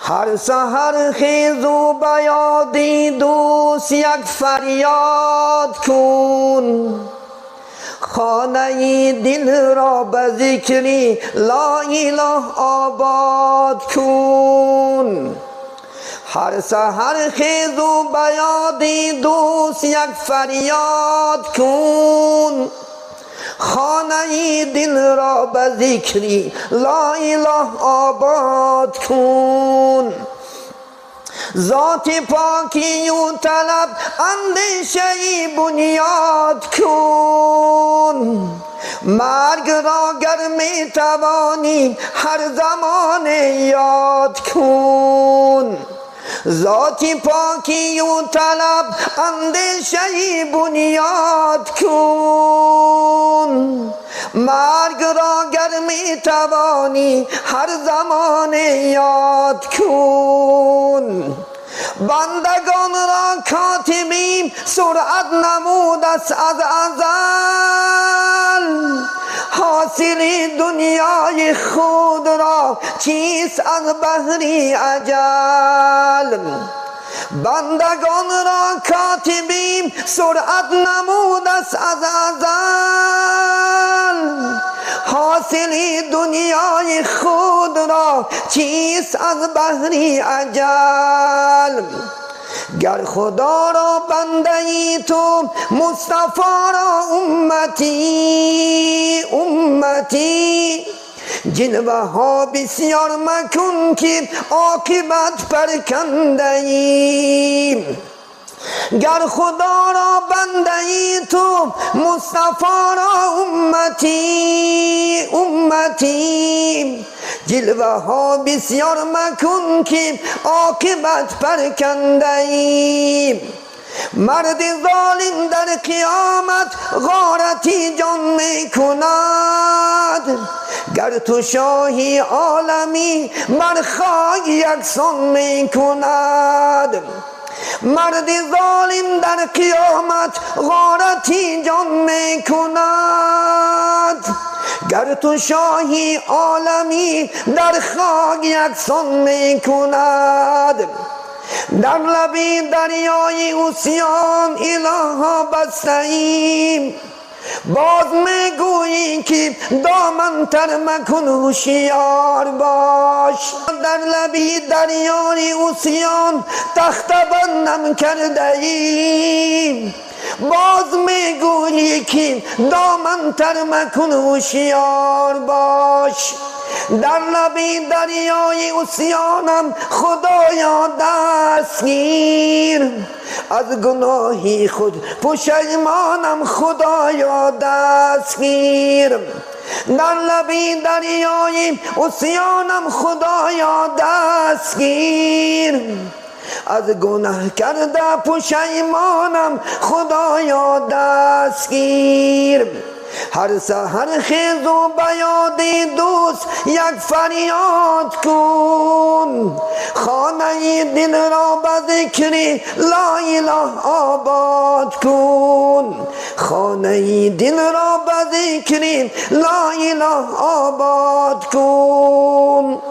هر سحر خیز و بیادی دوست یک فریاد کن، خانه دل را به ذکری لا اله آباد کن. هر سحر خیز و بیادی دوست یک فریاد کن، خانه دل را به ذکری لا اله آباد کن. ذات پاکی و طلب اندیشه بنیاد کن، مرگ را گر می توانی هر زمان یاد کن. ذات پاکی و طلب اندیشه بنیاد کن، مرگ را گر می توانی هر زمان یاد کن. بندگان را کاتبیم سرعت نمود است از ازل، حاصل دنیای خود را چیست از بحر اجل. بندگان را کاتبیم سرعت نمود است از ازل، حاصل دنیای خود را چیست از بحر اجل. گر خدا را بنده ای تو مصطفی را امتی، جلوه ها بسیار مکن که عاقبت پرکنده ای. گر خدا را بنده ای تو مصطفی را امتی، جلوه ها بسیار مکن که عاقبت پرکنده ای. مرد ظالم در قیامت غارتی جان می کند، گر تو شاهی عالمی بر خاک یکسان می کند. مرد ظالم در قیامت غارتی جان می کند، گر تو شاهی عالمی در خاک یکسان می کند. در لبی دریای عصیان الها بسته ایم، باز می گویی که دامن تر مکن هوشیار باش. در لبی دریای عصیان تخته بندم کرده ایم، باز می گویی که دامن تر مکن هوشیار باش. در لبی دریای عصیانم خدایا دستگیر، از گناهی خود پشیمانم خدایا دستگیر. در لبی دریای عصیانم خدایا دستگیر، از گناه کرده پشیمانم خدایا دستگیر. هر سحر خیز و بیاد دوست یک فریاد کن، خانه دل را به ذکری لا اله آباد کن. خانه دل را به ذکری لا اله آباد کن.